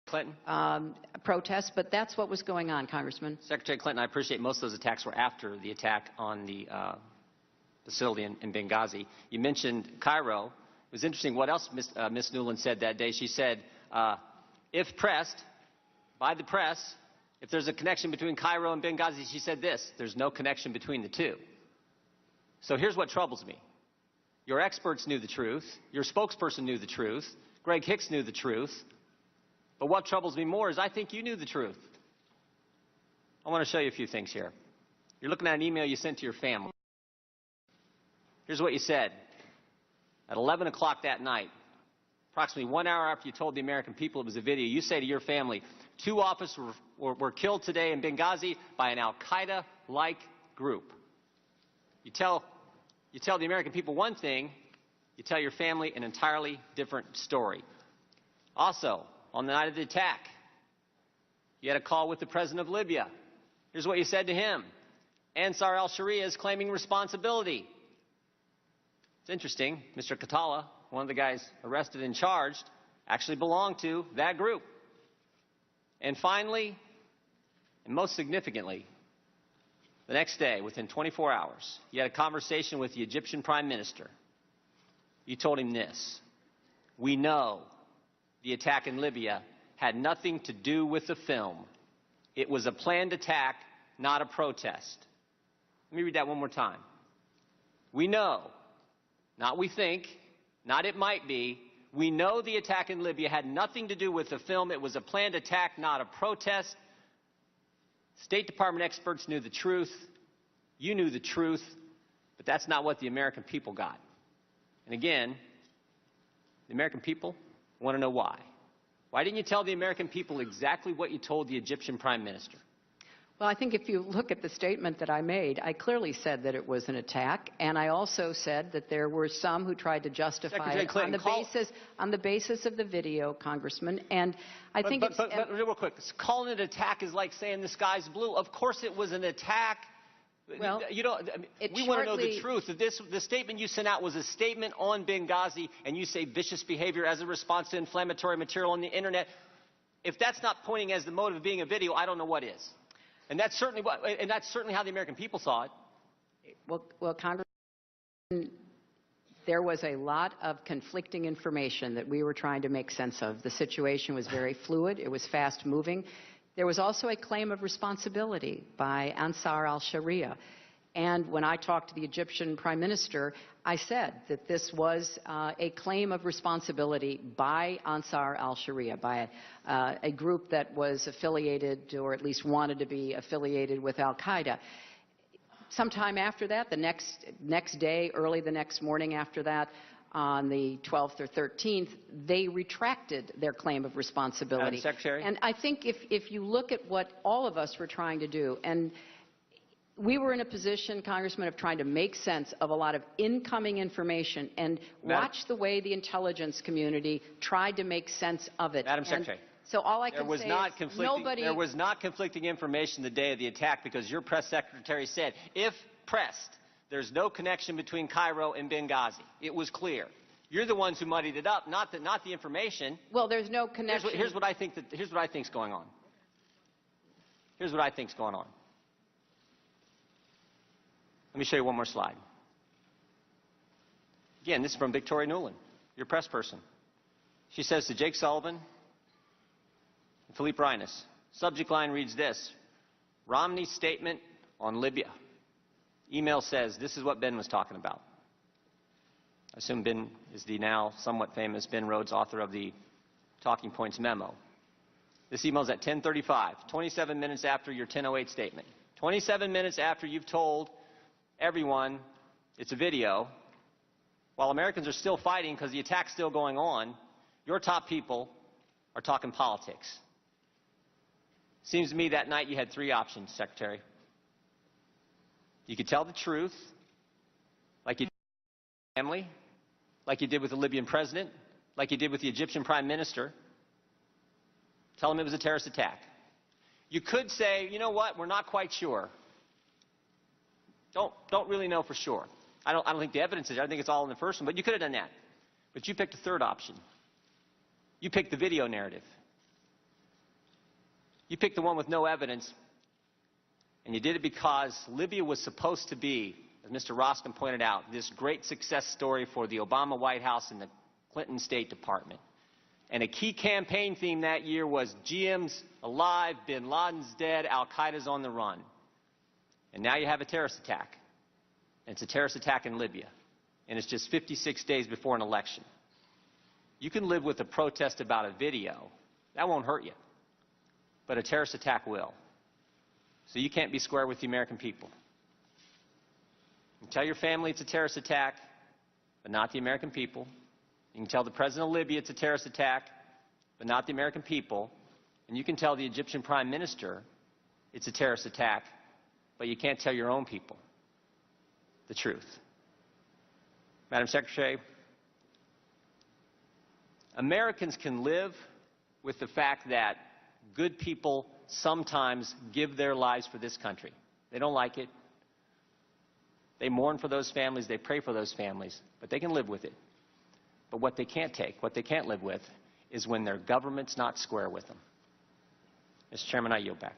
Clinton? Protests, but that's what was going on, Congressman. Secretary Clinton, I appreciate most of those attacks were after the attack on the facility in Benghazi. You mentioned Cairo. It was interesting what else Ms. Nuland said that day. She said, if pressed by the press, if there's a connection between Cairo and Benghazi, she said this: there's no connection between the two. So here's what troubles me. Your experts knew the truth. Your spokesperson knew the truth. Greg Hicks knew the truth. But what troubles me more is I think you knew the truth. I want to show you a few things here. You're looking at an email you sent to your family. Here's what you said. At 11 o'clock that night, approximately 1 hour after you told the American people it was a video, you say to your family, 2 officers were killed today in Benghazi by an al-Qaeda-like group. You tell the American people one thing, you tell your family an entirely different story. Also, on the night of the attack, you had a call with the president of Libya. Here's what you said to him. Ansar al-Sharia is claiming responsibility. It's interesting. Mr. Katala, one of the guys arrested and charged, actually belonged to that group. And finally, and most significantly, the next day, within 24 hours, you had a conversation with the Egyptian Prime Minister. You told him this: we know the attack in Libya had nothing to do with the film. It was a planned attack, not a protest. Let me read that one more time. We know, not we think, not it might be, we know the attack in Libya had nothing to do with the film. It was a planned attack, not a protest. State Department experts knew the truth. You knew the truth. But that's not what the American people got. And again, the American people want to know why. Why didn't you tell the American people exactly what you told the Egyptian Prime Minister? Well, I think if you look at the statement that I made, I clearly said that it was an attack, and I also said that there were some who tried to justify it on the basis of the video, Congressman. And I think but real quick, calling it an attack is like saying the sky's blue. Of course, it was an attack. Well, we want to know the truth. The statement you sent out was a statement on Benghazi, and you say vicious behavior as a response to inflammatory material on the internet. If that's not pointing as the motive of being a video, I don't know what is. And that's certainly how the American people saw it. Well, Congressman, there was a lot of conflicting information that we were trying to make sense of. The situation was very fluid. It was fast moving. There was also a claim of responsibility by Ansar al-Sharia. And when I talked to the Egyptian Prime Minister, I said that this was a claim of responsibility by Ansar al-Sharia, by a group that was affiliated, or at least wanted to be affiliated, with al-Qaeda. Sometime after that, the next day, early the next morning after that, on the 12th or 13th, they retracted their claim of responsibility. Secretary? And I think if you look at what all of us were trying to do, and we were in a position, Congressman, of trying to make sense of a lot of incoming information and watch the way the intelligence community tried to make sense of it. Madam Secretary. So all I can say is nobody... There was not conflicting information the day of the attack, because your press secretary said, if pressed, there's no connection between Cairo and Benghazi. It was clear. You're the ones who muddied it up, not the information. Well, there's no connection. Here's what I think's going on. Here's what I think's going on. Let me show you one more slide. Again, this is from Victoria Nuland, your press person. She says to Jake Sullivan and Philippe Reines, subject line reads this: Romney's statement on Libya. Email says, this is what Ben was talking about. I assume Ben is the now somewhat famous Ben Rhodes, author of the Talking Points memo. This email is at 10:35, 27 minutes after your 10:08 statement. 27 minutes after you've told everyone it's a video, while Americans are still fighting because the attack's still going on, your top people are talking politics. Seems to me that night you had 3 options, Secretary. You could tell the truth, like you did with the family, like you did with the Libyan president, like you did with the Egyptian prime minister. Tell them it was a terrorist attack. You could say, you know what, we're not quite sure. Don't really know for sure. I don't think the evidence is there. I think it's all in the first one, but you could have done that. But you picked a third option. You picked the video narrative. You picked the one with no evidence, and you did it because Libya was supposed to be, as Mr. Roskin pointed out, this great success story for the Obama White House and the Clinton State Department. And a key campaign theme that year was GM's alive, bin Laden's dead, Al-Qaeda's on the run. And now you have a terrorist attack. And it's a terrorist attack in Libya. And it's just 56 days before an election. You can live with a protest about a video. That won't hurt you. But a terrorist attack will. So you can't be square with the American people. You can tell your family it's a terrorist attack, but not the American people. You can tell the president of Libya it's a terrorist attack, but not the American people. And you can tell the Egyptian prime minister it's a terrorist attack, but you can't tell your own people the truth. Madam Secretary, Americans can live with the fact that good people sometimes give their lives for this country. They don't like it. They mourn for those families. They pray for those families. But they can live with it. But what they can't take, what they can't live with, is when their government's not square with them. Mr. Chairman, I yield back.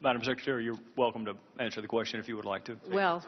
Madam Secretary, you're welcome to answer the question if you would like to. Well,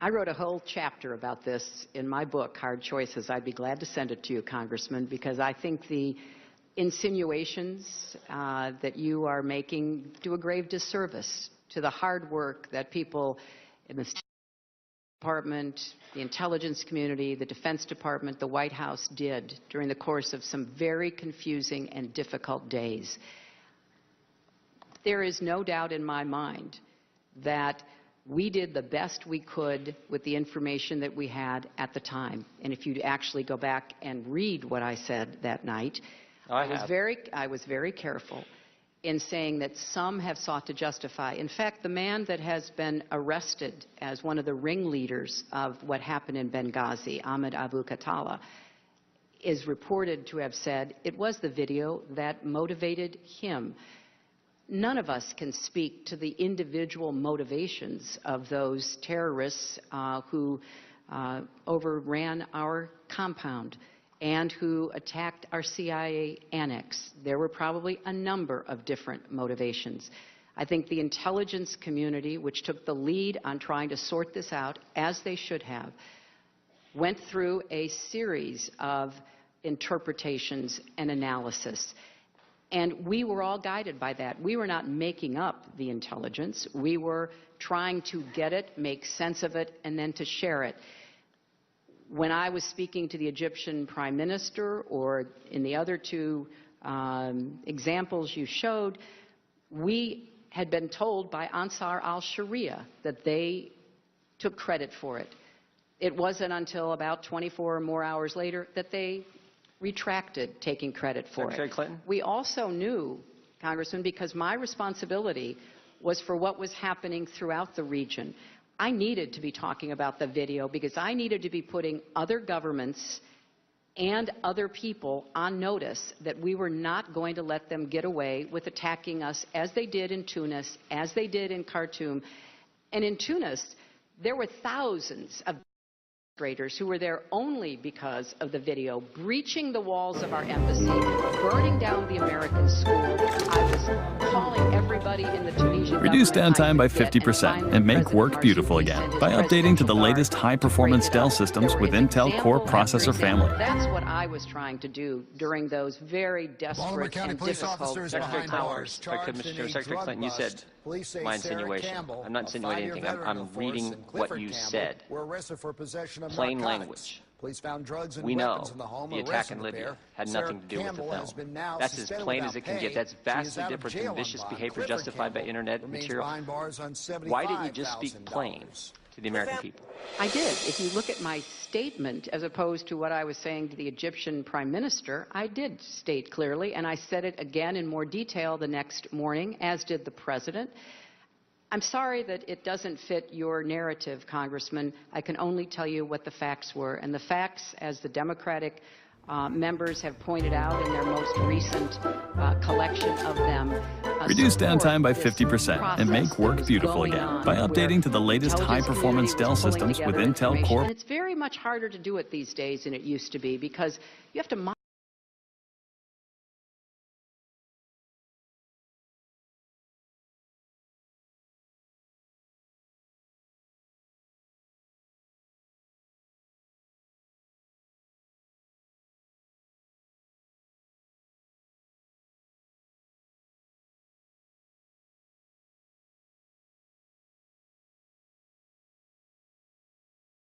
I wrote a whole chapter about this in my book, Hard Choices. I'd be glad to send it to you, Congressman, because I think the insinuations that you are making do a grave disservice to the hard work that people in the State Department, the intelligence community, the Defense Department, the White House did during the course of some very confusing and difficult days. There is no doubt in my mind that we did the best we could with the information that we had at the time. And if you actually go back and read what I said that night, I was very careful in saying that some have sought to justify. In fact, the man that has been arrested as one of the ringleaders of what happened in Benghazi, Ahmed Abu Khattala, is reported to have said it was the video that motivated him. None of us can speak to the individual motivations of those terrorists who overran our compound and who attacked our CIA annex. There were probably a number of different motivations. I think the intelligence community, which took the lead on trying to sort this out, as they should have, went through a series of interpretations and analysis. And we were all guided by that. We were not making up the intelligence. We were trying to get it, make sense of it, and then to share it. When I was speaking to the Egyptian prime minister, or in the other two examples you showed, we had been told by Ansar al-Sharia that they took credit for it. It wasn't until about 24 or more hours later that they retracted taking credit for Secretary it. Clinton? We also knew, Congressman, because my responsibility was for what was happening throughout the region, I needed to be talking about the video because I needed to be putting other governments and other people on notice that we were not going to let them get away with attacking us as they did in Tunis, as they did in Khartoum. And in Tunis, there were thousands of demonstrators who were there only because of the video, breaching the walls of our embassy, burning down the American school. I was calling everybody in the Tunisian Reduce downtime by government 50% and make work beautiful again by updating to the latest high-performance Dell systems with Intel Core processor family. That's what I was trying to do during those very desperate and difficult hours. Secretary Clinton, you said my insinuation. I'm not insinuating anything. I'm reading what you said. Plain language. We know the attack in Libya had nothing to do with the film. That's as plain as it can get. That's vastly different than vicious behavior justified by internet material. Why didn't you just speak plain to the American people? I did. If you look at my statement, as opposed to what I was saying to the Egyptian prime minister, I did state clearly, and I said it again in more detail the next morning, as did the president. I'm sorry that it doesn't fit your narrative, Congressman. I can only tell you what the facts were. And the facts, as the Democratic members have pointed out in their most recent collection of them, Reduce downtime by 50% and make work beautiful again by updating to the latest high-performance Dell systems with Intel Core. And it's very much harder to do it these days than it used to be because you have to